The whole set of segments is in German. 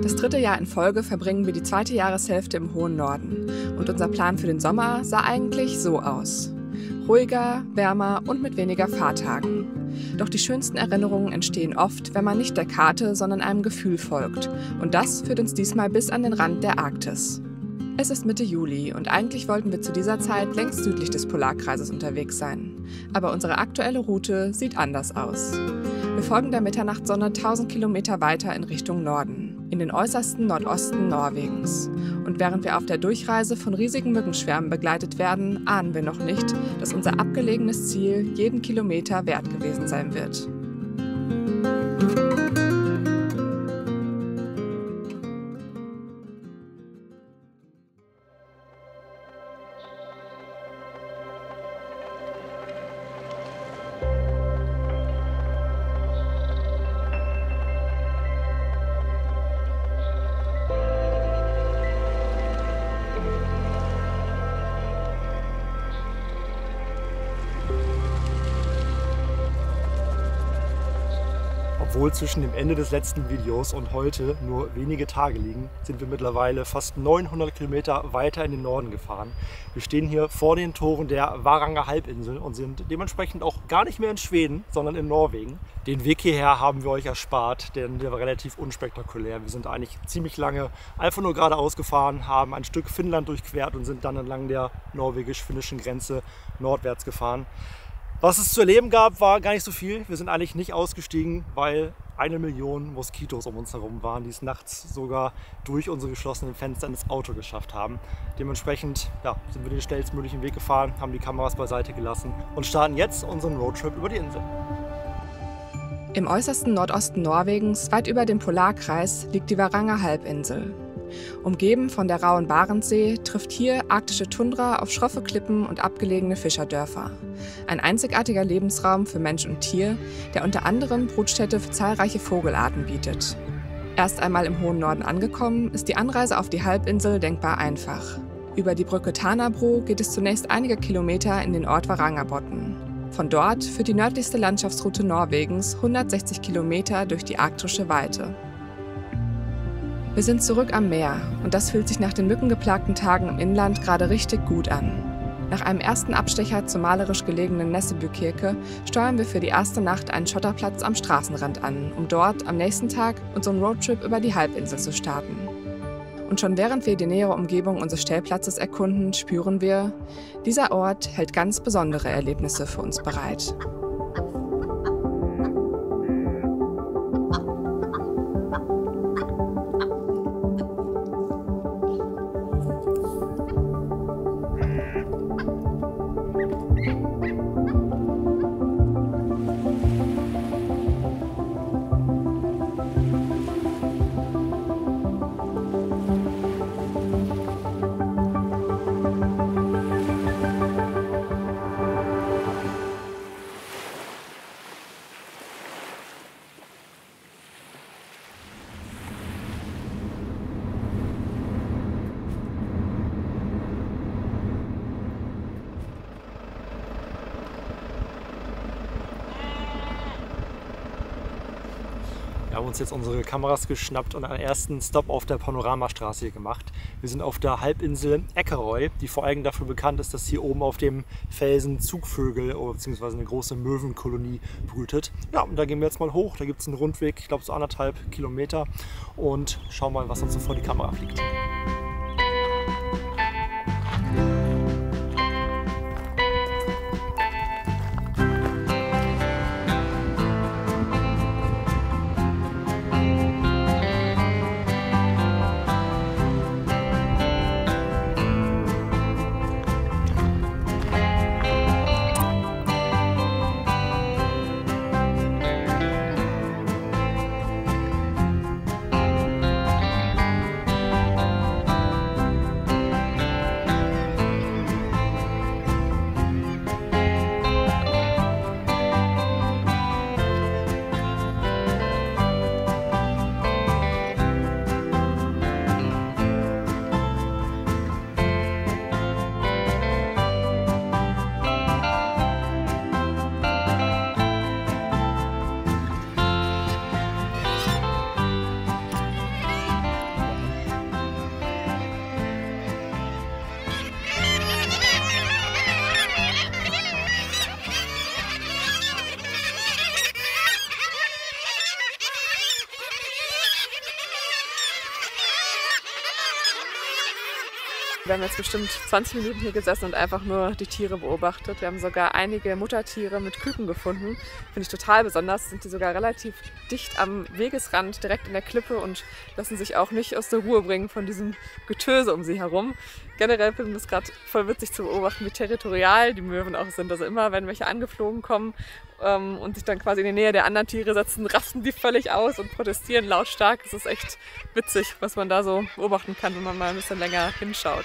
Das 3. Jahr in Folge verbringen wir die 2. Jahreshälfte im hohen Norden. Und unser Plan für den Sommer sah eigentlich so aus. Ruhiger, wärmer und mit weniger Fahrtagen. Doch die schönsten Erinnerungen entstehen oft, wenn man nicht der Karte, sondern einem Gefühl folgt. Und das führt uns diesmal bis an den Rand der Arktis. Es ist Mitte Juli und eigentlich wollten wir zu dieser Zeit längst südlich des Polarkreises unterwegs sein. Aber unsere aktuelle Route sieht anders aus. Wir folgen der Mitternachtssonne 1000 Kilometer weiter in Richtung Norden, in den äußersten Nordosten Norwegens. Und während wir auf der Durchreise von riesigen Mückenschwärmen begleitet werden, ahnen wir noch nicht, dass unser abgelegenes Ziel jeden Kilometer wert gewesen sein wird. Obwohl zwischen dem Ende des letzten Videos und heute nur wenige Tage liegen, sind wir mittlerweile fast 900 Kilometer weiter in den Norden gefahren. Wir stehen hier vor den Toren der Varanger Halbinsel und sind dementsprechend auch gar nicht mehr in Schweden, sondern in Norwegen. Den Weg hierher haben wir euch erspart, denn der war relativ unspektakulär. Wir sind eigentlich ziemlich lange einfach nur geradeaus gefahren, haben ein Stück Finnland durchquert und sind dann entlang der norwegisch-finnischen Grenze nordwärts gefahren. Was es zu erleben gab, war gar nicht so viel. Wir sind eigentlich nicht ausgestiegen, weil 1 Million Moskitos um uns herum waren, die es nachts sogar durch unsere geschlossenen Fenster ins Auto geschafft haben. Dementsprechend sind wir den schnellstmöglichen Weg gefahren, haben die Kameras beiseite gelassen und starten jetzt unseren Roadtrip über die Insel. Im äußersten Nordosten Norwegens, weit über dem Polarkreis, liegt die Varanger Halbinsel. Umgeben von der rauen Barentssee trifft hier arktische Tundra auf schroffe Klippen und abgelegene Fischerdörfer. Ein einzigartiger Lebensraum für Mensch und Tier, der unter anderem Brutstätte für zahlreiche Vogelarten bietet. Erst einmal im hohen Norden angekommen, ist die Anreise auf die Halbinsel denkbar einfach. Über die Brücke Tanabro geht es zunächst einige Kilometer in den Ort Varangerbotn. Von dort führt die nördlichste Landschaftsroute Norwegens 160 Kilometer durch die arktische Weite. Wir sind zurück am Meer und das fühlt sich nach den mückengeplagten Tagen im Inland gerade richtig gut an. Nach einem ersten Abstecher zur malerisch gelegenen Nessebykirke steuern wir für die erste Nacht einen Schotterplatz am Straßenrand an, um dort am nächsten Tag unseren Roadtrip über die Halbinsel zu starten. Und schon während wir die nähere Umgebung unseres Stellplatzes erkunden, spüren wir, dieser Ort hält ganz besondere Erlebnisse für uns bereit. Wir haben uns jetzt unsere Kameras geschnappt und einen ersten Stop auf der Panoramastraße hier gemacht. Wir sind auf der Halbinsel Eckerøy, die vor allem dafür bekannt ist, dass hier oben auf dem Felsen Zugvögel bzw. eine große Möwenkolonie brütet. Ja, und da gehen wir jetzt mal hoch. Da gibt es einen Rundweg, ich glaube so 1,5 Kilometer, und schauen mal, was uns so vor die Kamera fliegt. Wir haben jetzt bestimmt 20 Minuten hier gesessen und einfach nur die Tiere beobachtet. Wir haben sogar einige Muttertiere mit Küken gefunden. Finde ich total besonders. Sind die sogar relativ dicht am Wegesrand, direkt in der Klippe und lassen sich auch nicht aus der Ruhe bringen von diesem Getöse um sie herum. Generell finde ich es gerade voll witzig zu beobachten, wie territorial die Möwen auch sind. Also immer, wenn welche angeflogen kommen und sich dann quasi in die Nähe der anderen Tiere setzen, rasten die völlig aus und protestieren lautstark. Es ist echt witzig, was man da so beobachten kann, wenn man mal ein bisschen länger hinschaut.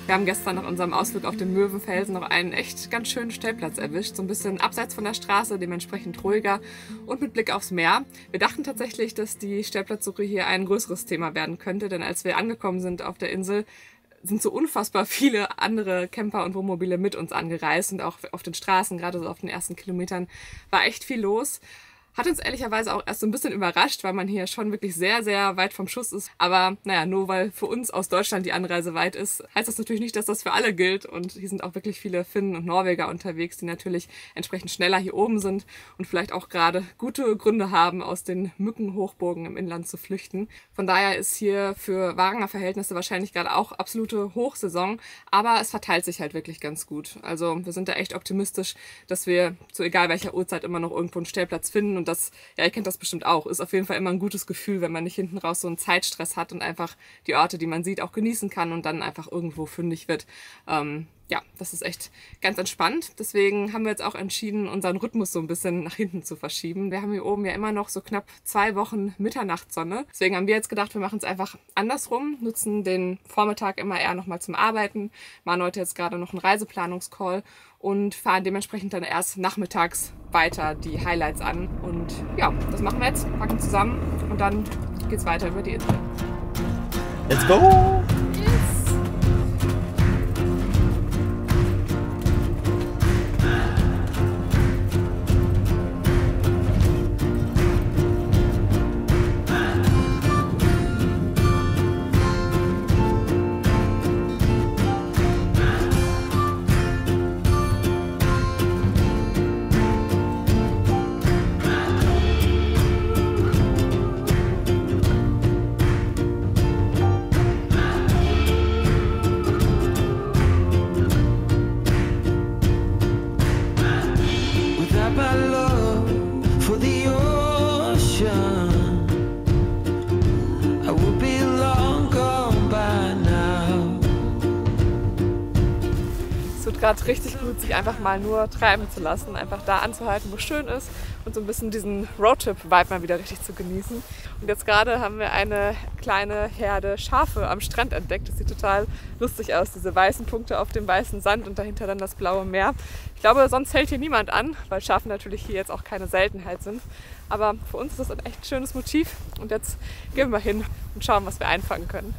Wir haben gestern nach unserem Ausflug auf den Möwenfelsen noch einen echt ganz schönen Stellplatz erwischt. So ein bisschen abseits von der Straße, dementsprechend ruhiger und mit Blick aufs Meer. Wir dachten tatsächlich, dass die Stellplatzsuche hier ein größeres Thema werden könnte, denn als wir angekommen sind auf der Insel, sind so unfassbar viele andere Camper und Wohnmobile mit uns angereist und auch auf den Straßen, gerade so auf den ersten Kilometern, war echt viel los. Hat uns ehrlicherweise auch erst so ein bisschen überrascht, weil man hier schon wirklich sehr, sehr weit vom Schuss ist. Aber naja, nur weil für uns aus Deutschland die Anreise weit ist, heißt das natürlich nicht, dass das für alle gilt. Und hier sind auch wirklich viele Finnen und Norweger unterwegs, die natürlich entsprechend schneller hier oben sind und vielleicht auch gerade gute Gründe haben, aus den Mückenhochburgen im Inland zu flüchten. Von daher ist hier für Varanger Verhältnisse wahrscheinlich gerade auch absolute Hochsaison. Aber es verteilt sich halt wirklich ganz gut. Also wir sind da echt optimistisch, dass wir zu egal welcher Uhrzeit immer noch irgendwo einen Stellplatz finden. Und das, ja, ihr kennt das bestimmt auch, ist auf jeden Fall immer ein gutes Gefühl, wenn man nicht hinten raus so einen Zeitstress hat und einfach die Orte, die man sieht, auch genießen kann und dann einfach irgendwo fündig wird. Ja, das ist echt ganz entspannt. Deswegen haben wir jetzt auch entschieden, unseren Rhythmus so ein bisschen nach hinten zu verschieben. Wir haben hier oben ja immer noch so knapp 2 Wochen Mitternachtssonne. Deswegen haben wir jetzt gedacht, wir machen es einfach andersrum, nutzen den Vormittag immer eher nochmal zum Arbeiten, machen heute jetzt gerade noch einen Reiseplanungscall und fahren dementsprechend dann erst nachmittags weiter die Highlights an. Und ja, das machen wir jetzt, packen zusammen und dann geht's weiter über die Insel. Let's go! Gerade richtig gut, sich einfach mal nur treiben zu lassen, einfach da anzuhalten, wo es schön ist und so ein bisschen diesen Roadtrip-Vibe mal wieder richtig zu genießen. Und jetzt gerade haben wir eine kleine Herde Schafe am Strand entdeckt. Das sieht total lustig aus, diese weißen Punkte auf dem weißen Sand und dahinter dann das blaue Meer. Ich glaube, sonst hält hier niemand an, weil Schafe natürlich hier jetzt auch keine Seltenheit sind. Aber für uns ist das ein echt schönes Motiv und jetzt gehen wir hin und schauen, was wir einfangen können.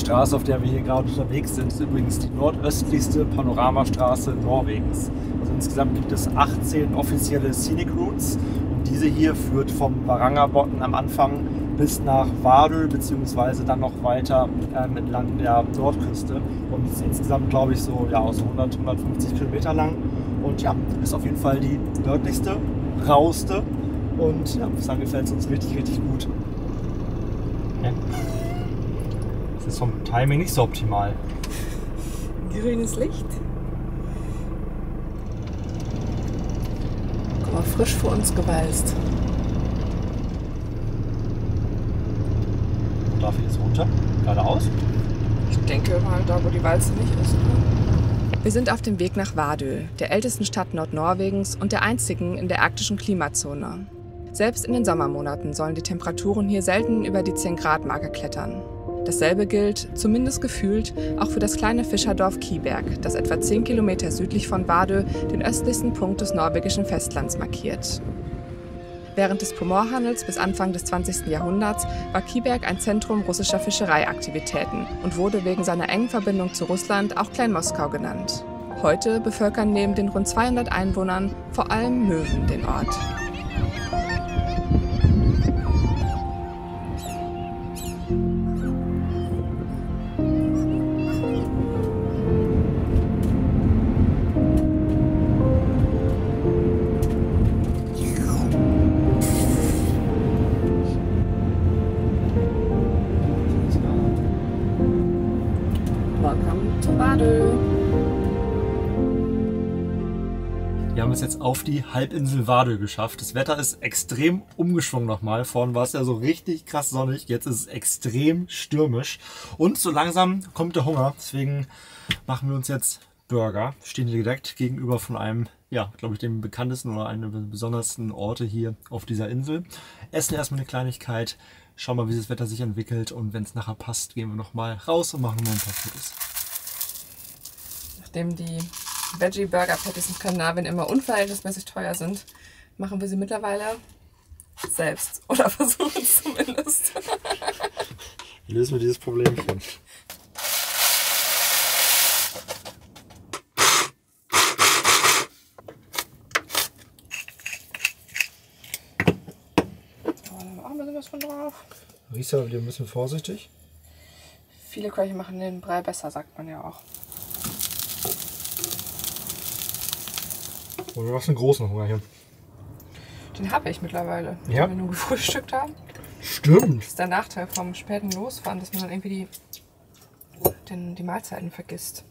Straße, auf der wir hier gerade unterwegs sind, ist übrigens die nordöstlichste Panoramastraße Norwegens. Also insgesamt gibt es 18 offizielle Scenic Routes und diese hier führt vom Varangerbotn am Anfang bis nach Vardø beziehungsweise dann noch weiter entlang der Nordküste und ist insgesamt, glaube ich, so 100, 150 Kilometer lang und ja, ist auf jeden Fall die nördlichste, rauste und ja, muss sagen, gefällt es uns richtig, richtig gut. Ja. Das ist vom Timing nicht so optimal. Grünes Licht. Guck mal, frisch vor uns gewalzt. Darf ich jetzt runter? Geradeaus? Ich denke mal da, wo die Walze nicht ist. Oder? Wir sind auf dem Weg nach Vardø, der ältesten Stadt Nordnorwegens und der einzigen in der arktischen Klimazone. Selbst in den Sommermonaten sollen die Temperaturen hier selten über die 10-Grad-Marke klettern. Dasselbe gilt, zumindest gefühlt, auch für das kleine Fischerdorf Kiberg, das etwa 10 Kilometer südlich von Vardø den östlichsten Punkt des norwegischen Festlands markiert. Während des Pomorhandels bis Anfang des 20. Jahrhunderts war Kiberg ein Zentrum russischer Fischereiaktivitäten und wurde wegen seiner engen Verbindung zu Russland auch Klein-Moskau genannt. Heute bevölkern neben den rund 200 Einwohnern vor allem Möwen den Ort. Welcome to Vardø. Wir haben es jetzt auf die Halbinsel Vardø geschafft. Das Wetter ist extrem umgeschwungen nochmal. Vorhin war es ja so richtig krass sonnig. Jetzt ist es extrem stürmisch. Und so langsam kommt der Hunger. Deswegen machen wir uns jetzt Burger. Wir stehen hier direkt gegenüber von einem, ja, glaube ich, dem bekanntesten oder einem der besondersten Orte hier auf dieser Insel. Essen erstmal eine Kleinigkeit. Schauen mal, wie das Wetter sich entwickelt. Und wenn es nachher passt, gehen wir nochmal raus und machen noch ein paar Fotos. Nachdem die Veggie-Burger-Patties in Skandinavien immer unverhältnismäßig teuer sind, machen wir sie mittlerweile selbst. Oder versuchen es zumindest. Lösen wir dieses Problem schon. Da war auch ein bisschen was von drauf. Riecht aber wieder ein bisschen vorsichtig. Viele Köche machen den Brei besser, sagt man ja auch. Und du hast einen großen Hunger hier. Den habe ich mittlerweile, Ja. wenn wir nur gefrühstückt haben. Stimmt. Das ist der Nachteil vom späten Losfahren, dass man dann irgendwie die Mahlzeiten vergisst.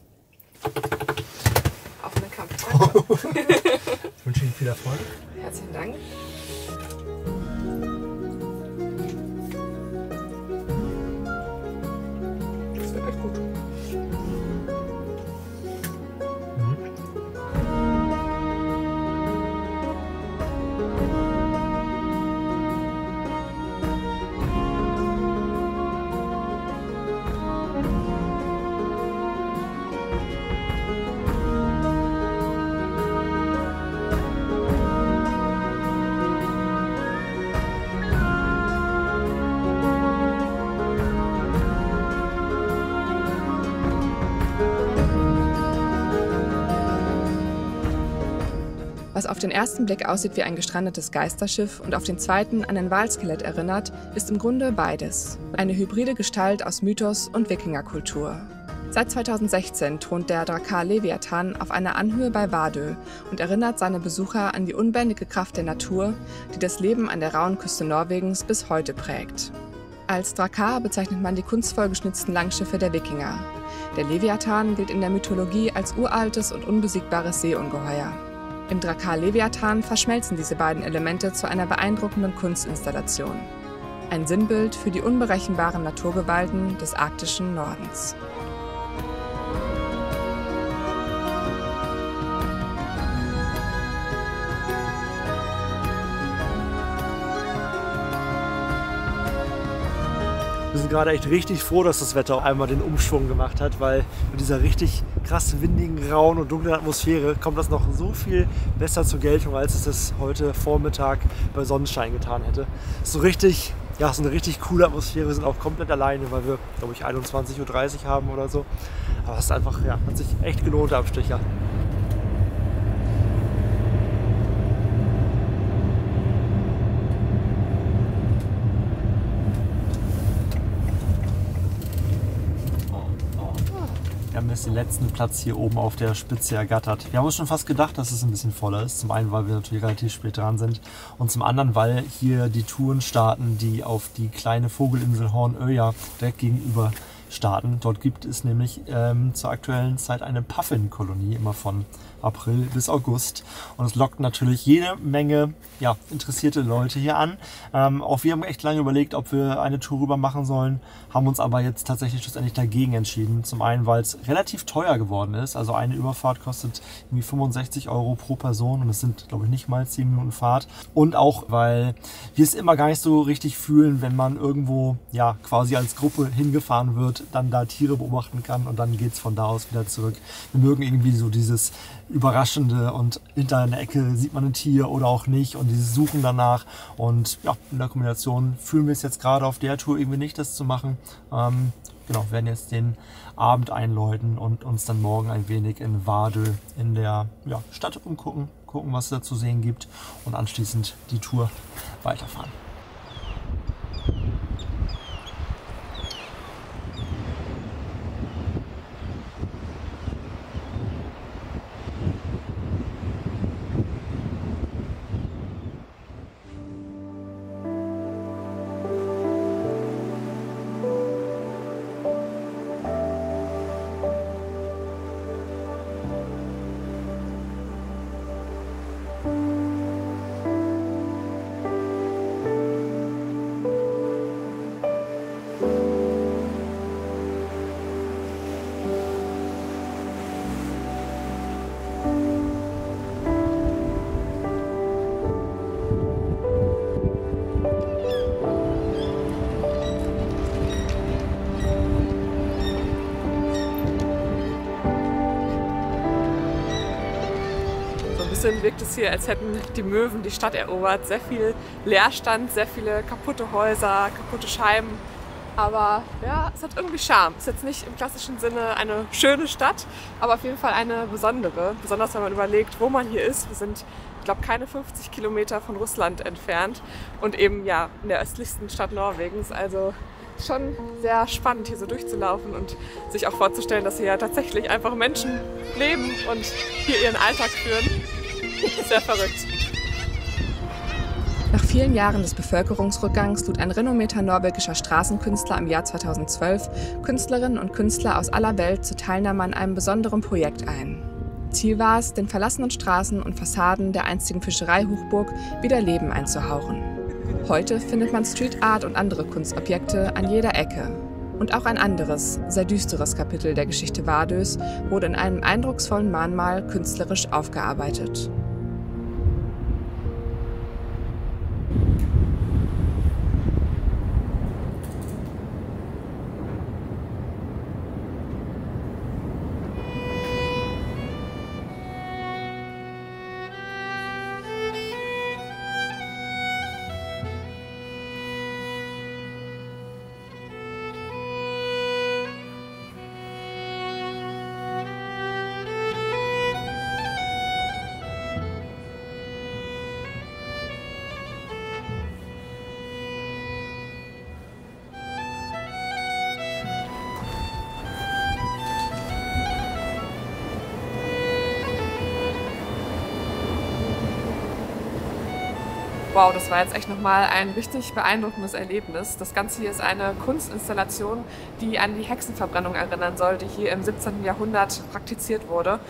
Auf einen Kampf. Ich wünsche Ihnen viel Erfolg. Herzlichen Dank. Das wird echt gut. Was auf den ersten Blick aussieht wie ein gestrandetes Geisterschiff und auf den zweiten an ein Walskelett erinnert, ist im Grunde beides. Eine hybride Gestalt aus Mythos und Wikingerkultur. Seit 2016 thront der Drakar Leviathan auf einer Anhöhe bei Vardø und erinnert seine Besucher an die unbändige Kraft der Natur, die das Leben an der rauen Küste Norwegens bis heute prägt. Als Drakar bezeichnet man die kunstvoll geschnitzten Langschiffe der Wikinger. Der Leviathan gilt in der Mythologie als uraltes und unbesiegbares Seeungeheuer. Im Drakar Leviathan verschmelzen diese beiden Elemente zu einer beeindruckenden Kunstinstallation. Ein Sinnbild für die unberechenbaren Naturgewalten des arktischen Nordens. Wir sind gerade echt richtig froh, dass das Wetter einmal den Umschwung gemacht hat, weil mit dieser richtig krass windigen, rauen und dunklen Atmosphäre kommt das noch so viel besser zur Geltung, als es das heute Vormittag bei Sonnenschein getan hätte. So richtig ja, es ist eine richtig coole Atmosphäre. Wir sind auch komplett alleine, weil wir, glaube ich, 21:30 Uhr haben oder so. Aber es ist einfach, ja, hat sich echt gelohnt, der Abstecher. Wir haben jetzt den letzten Platz hier oben auf der Spitze ergattert. Wir haben uns schon fast gedacht, dass es ein bisschen voller ist. Zum einen, weil wir natürlich relativ spät dran sind und zum anderen, weil hier die Touren starten, die auf die kleine Vogelinsel Hornøya direkt gegenüber starten. Dort gibt es nämlich zur aktuellen Zeit eine Puffin-Kolonie, immer von April bis August. Und es lockt natürlich jede Menge interessierte Leute hier an. Auch wir haben echt lange überlegt, ob wir eine Tour rüber machen sollen, haben uns aber jetzt tatsächlich schlussendlich dagegen entschieden. Zum einen, weil es relativ teuer geworden ist. Also eine Überfahrt kostet irgendwie 65 € pro Person und es sind, glaube ich, nicht mal 10 Minuten Fahrt. Und auch, weil wir es immer gar nicht so richtig fühlen, wenn man irgendwo quasi als Gruppe hingefahren wird, dann da Tiere beobachten kann und dann geht es von da aus wieder zurück. Wir mögen irgendwie so dieses Überraschende und hinter einer Ecke sieht man ein Tier oder auch nicht und dieses Suchen danach. Und ja, in der Kombination fühlen wir es jetzt gerade auf der Tour irgendwie nicht, das zu machen. Genau, werden jetzt den Abend einläuten und uns dann morgen ein wenig in Vardø in der Stadt umgucken, gucken, was es da zu sehen gibt und anschließend die Tour weiterfahren. Wirkt es hier, als hätten die Möwen die Stadt erobert. Sehr viel Leerstand, sehr viele kaputte Häuser, kaputte Scheiben. Aber ja, es hat irgendwie Charme. Ist jetzt nicht im klassischen Sinne eine schöne Stadt, aber auf jeden Fall eine besondere. Besonders wenn man überlegt, wo man hier ist. Wir sind, ich glaube, keine 50 Kilometer von Russland entfernt und eben in der östlichsten Stadt Norwegens. Also schon sehr spannend, hier so durchzulaufen und sich auch vorzustellen, dass hier ja tatsächlich einfach Menschen leben und hier ihren Alltag führen. Sehr verrückt. Nach vielen Jahren des Bevölkerungsrückgangs lud ein renommierter norwegischer Straßenkünstler im Jahr 2012 Künstlerinnen und Künstler aus aller Welt zur Teilnahme an einem besonderen Projekt ein. Ziel war es, den verlassenen Straßen und Fassaden der einstigen Fischereihochburg wieder Leben einzuhauchen. Heute findet man Street Art und andere Kunstobjekte an jeder Ecke. Und auch ein anderes, sehr düsteres Kapitel der Geschichte Vardøs wurde in einem eindrucksvollen Mahnmal künstlerisch aufgearbeitet. Wow, das war jetzt echt nochmal ein richtig beeindruckendes Erlebnis. Das Ganze hier ist eine Kunstinstallation, die an die Hexenverbrennung erinnern soll, die hier im 17. Jahrhundert praktiziert wurde.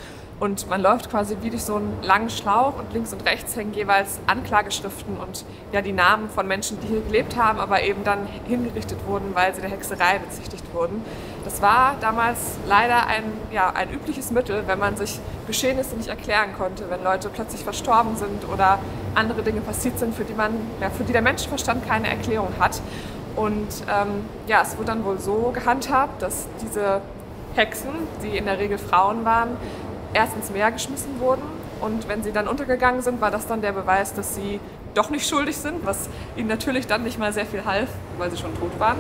Und man läuft quasi wie durch so einen langen Schlauch und links und rechts hängen jeweils Anklageschriften und die Namen von Menschen, die hier gelebt haben, aber eben dann hingerichtet wurden, weil sie der Hexerei bezichtigt wurden. Das war damals leider ein übliches Mittel, wenn man sich Geschehnisse nicht erklären konnte, wenn Leute plötzlich verstorben sind oder andere Dinge passiert sind, für die der Menschenverstand keine Erklärung hat. Und es wurde dann wohl so gehandhabt, dass diese Hexen, die in der Regel Frauen waren, erst ins Meer geschmissen wurden. Und wenn sie dann untergegangen sind, war das dann der Beweis, dass sie doch nicht schuldig sind, was ihnen natürlich dann nicht mal sehr viel half, weil sie schon tot waren.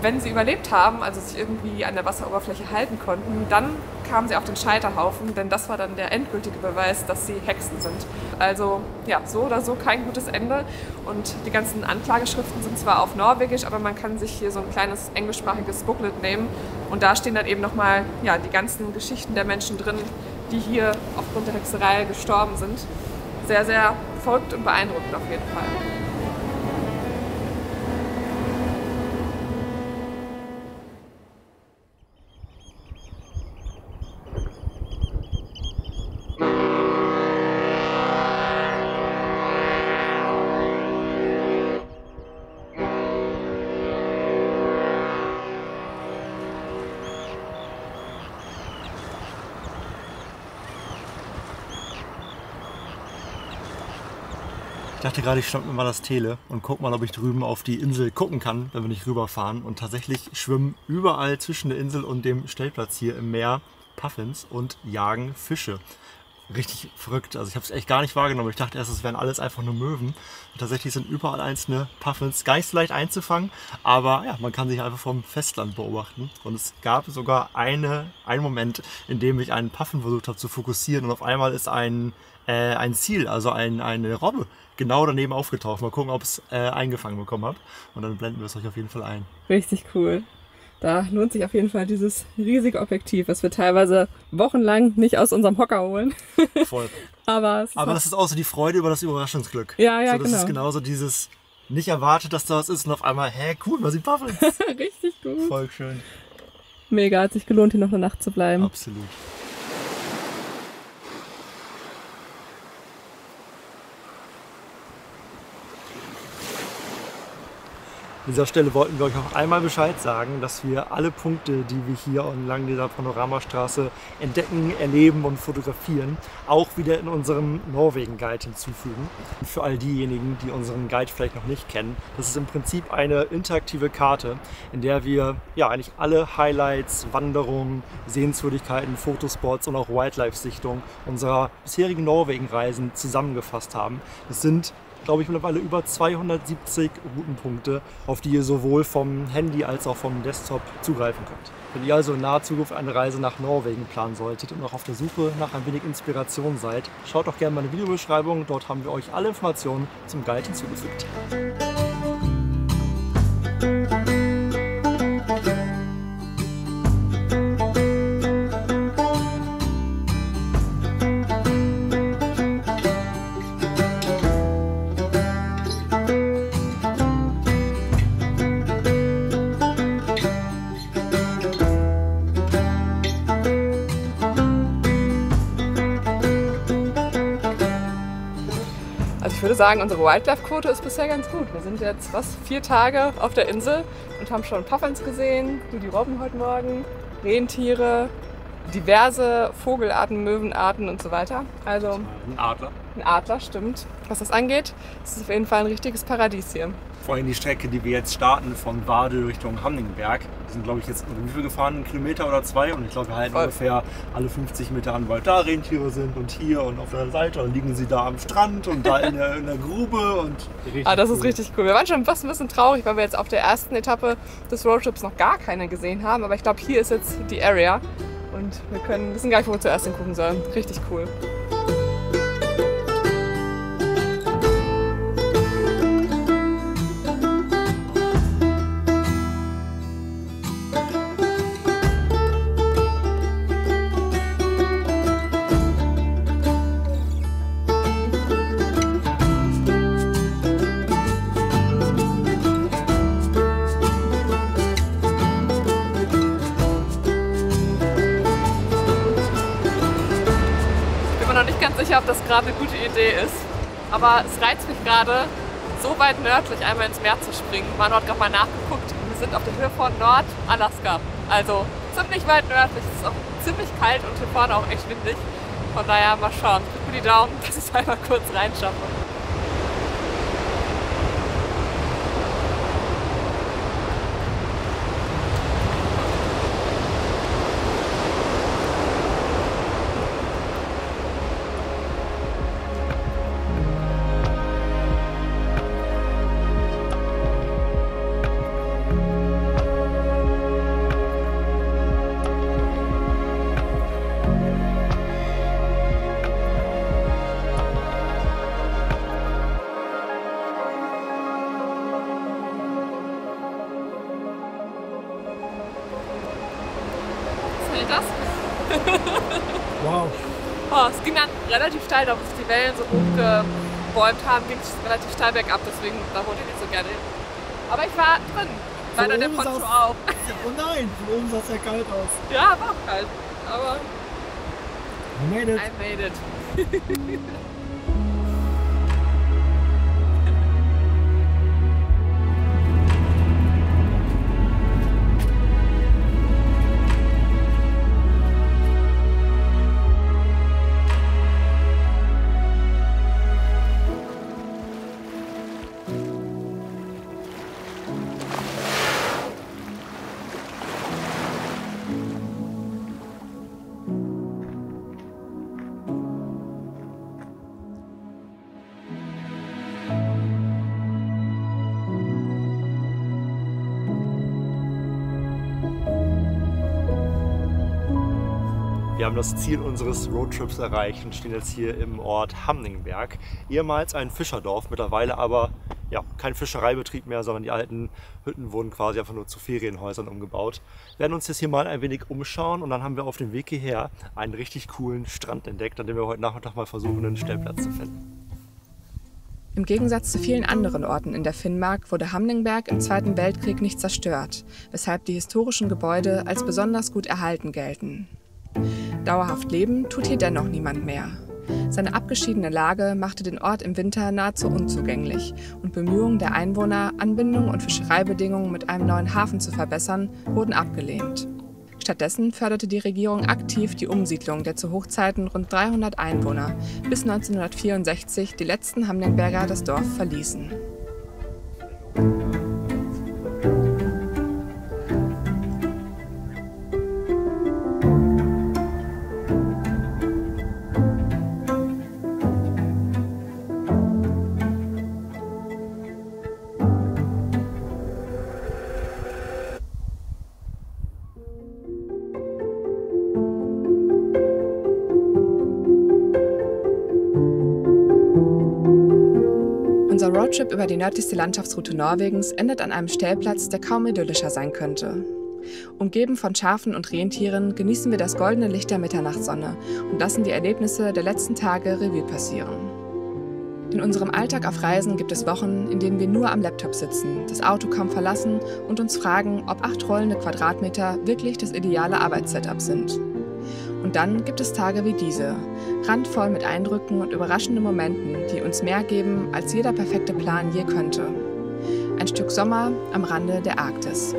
Wenn sie überlebt haben, also sich irgendwie an der Wasseroberfläche halten konnten, dann kamen sie auf den Scheiterhaufen, denn das war dann der endgültige Beweis, dass sie Hexen sind. Also ja, so oder so kein gutes Ende. Und die ganzen Anklageschriften sind zwar auf Norwegisch, aber man kann sich hier so ein kleines englischsprachiges Booklet nehmen. Und da stehen dann eben nochmal ja, die ganzen Geschichten der Menschen drin, die hier aufgrund der Hexerei gestorben sind. Sehr, sehr verrückt und beeindruckend auf jeden Fall. Ich dachte gerade, ich schnapp mir mal das Tele und guck mal, ob ich drüben auf die Insel gucken kann, wenn wir nicht rüberfahren. Und tatsächlich schwimmen überall zwischen der Insel und dem Stellplatz hier im Meer Puffins und jagen Fische. Richtig verrückt. Also ich habe es echt gar nicht wahrgenommen. Ich dachte erst, es wären alles einfach nur Möwen. Und tatsächlich sind überall einzelne Puffins gar nicht so leicht einzufangen. Aber ja, man kann sich einfach vom Festland beobachten. Und es gab sogar einen Moment, in dem ich einen Puffin versucht habe zu fokussieren. Und auf einmal ist ein Ziel, also eine Robbe, genau daneben aufgetaucht. Mal gucken, ob es eingefangen bekommen hat. Und dann blenden wir es euch auf jeden Fall ein. Richtig cool. Da lohnt sich auf jeden Fall dieses riesige Objektiv, was wir teilweise wochenlang nicht aus unserem Hocker holen. Voll. Aber das ist auch so die Freude über das Überraschungsglück. Ja, so, das genau. ist genauso dieses nicht erwartet, dass da was ist und auf einmal, cool, was sind Puffins. Richtig gut. Voll schön. Mega, hat sich gelohnt, hier noch eine Nacht zu bleiben. Absolut. An dieser Stelle wollten wir euch auch einmal Bescheid sagen, dass wir alle Punkte, die wir hier entlang dieser Panoramastraße entdecken, erleben und fotografieren, auch wieder in unserem Norwegen-Guide hinzufügen. Und für all diejenigen, die unseren Guide vielleicht noch nicht kennen, das ist im Prinzip eine interaktive Karte, in der wir ja eigentlich alle Highlights, Wanderungen, Sehenswürdigkeiten, Fotospots und auch Wildlife-Sichtungen unserer bisherigen Norwegen-Reisen zusammengefasst haben. Das sind, glaube ich, mittlerweile über 270 Routenpunkte, auf die ihr sowohl vom Handy als auch vom Desktop zugreifen könnt. Wenn ihr also in naher Zukunft eine Reise nach Norwegen planen solltet und auch auf der Suche nach ein wenig Inspiration seid, schaut doch gerne meine Videobeschreibung, dort haben wir euch alle Informationen zum Guide hinzugefügt. Ich würde sagen, unsere Wildlife-Quote ist bisher ganz gut. Wir sind jetzt 4 Tage auf der Insel und haben schon Puffins gesehen, die Robben heute Morgen, Rentiere, diverse Vogelarten, Möwenarten und so weiter. Also ein Adler. Ein Adler, stimmt. Was das angeht, ist es auf jeden Fall ein richtiges Paradies hier. Vor allem die Strecke, die wir jetzt starten von Wade Richtung Hamningberg. Wir sind, glaube ich, jetzt wie viel gefahren? 1 Kilometer oder 2? Und ich glaube, wir halten ungefähr alle 50 Meter an, weil da Rentiere sind und hier und auf der Seite. Und liegen sie da am Strand und da in der Grube. Und das ist richtig cool. Wir waren schon fast ein bisschen traurig, weil wir jetzt auf der ersten Etappe des Roadtrips noch gar keine gesehen haben. Aber ich glaube, hier ist jetzt die Area. Und wir wissen gar nicht, wo wir zuerst hingucken sollen. Richtig cool. Sicher, ob das gerade eine gute Idee ist, aber es reizt mich gerade, so weit nördlich einmal ins Meer zu springen. Manu hat gerade mal nachgeguckt, wir sind auf der Höhe von Nordalaska, also ziemlich weit nördlich. Es ist auch ziemlich kalt und hier vorne auch echt windig. Von daher mal schauen, drück mir die Daumen, dass ich es einmal kurz reinschaffe. Es ging dann relativ steil, da wo sich die Wellen so hochgebäumt haben, ging es relativ steil bergab, deswegen da wollte ich nicht so gerne hin. Aber ich war drin, leider der Poncho auch. Oh nein, von oben sah es ja kalt aus. Ja, war auch kalt, aber You made it. I made it. Wir haben das Ziel unseres Roadtrips erreicht und stehen jetzt hier im Ort Hamningberg. Ehemals ein Fischerdorf, mittlerweile aber ja, kein Fischereibetrieb mehr, sondern die alten Hütten wurden quasi einfach nur zu Ferienhäusern umgebaut. Wir werden uns jetzt hier mal ein wenig umschauen und dann haben wir auf dem Weg hierher einen richtig coolen Strand entdeckt, an dem wir heute Nachmittag mal versuchen, einen Stellplatz zu finden. Im Gegensatz zu vielen anderen Orten in der Finnmark wurde Hamningberg im Zweiten Weltkrieg nicht zerstört, weshalb die historischen Gebäude als besonders gut erhalten gelten. Dauerhaft leben tut hier dennoch niemand mehr. Seine abgeschiedene Lage machte den Ort im Winter nahezu unzugänglich und Bemühungen der Einwohner, Anbindung und Fischereibedingungen mit einem neuen Hafen zu verbessern, wurden abgelehnt. Stattdessen förderte die Regierung aktiv die Umsiedlung der zu Hochzeiten rund 300 Einwohner, bis 1964 die letzten Hamningberger das Dorf verließen. Unser Roadtrip über die nördlichste Landschaftsroute Norwegens endet an einem Stellplatz, der kaum idyllischer sein könnte. Umgeben von Schafen und Rentieren genießen wir das goldene Licht der Mitternachtssonne und lassen die Erlebnisse der letzten Tage Revue passieren. In unserem Alltag auf Reisen gibt es Wochen, in denen wir nur am Laptop sitzen, das Auto kaum verlassen und uns fragen, ob 8 rollende Quadratmeter wirklich das ideale Arbeitssetup sind. Und dann gibt es Tage wie diese, randvoll mit Eindrücken und überraschenden Momenten, die uns mehr geben, als jeder perfekte Plan je könnte. Ein Stück Sommer am Rande der Arktis.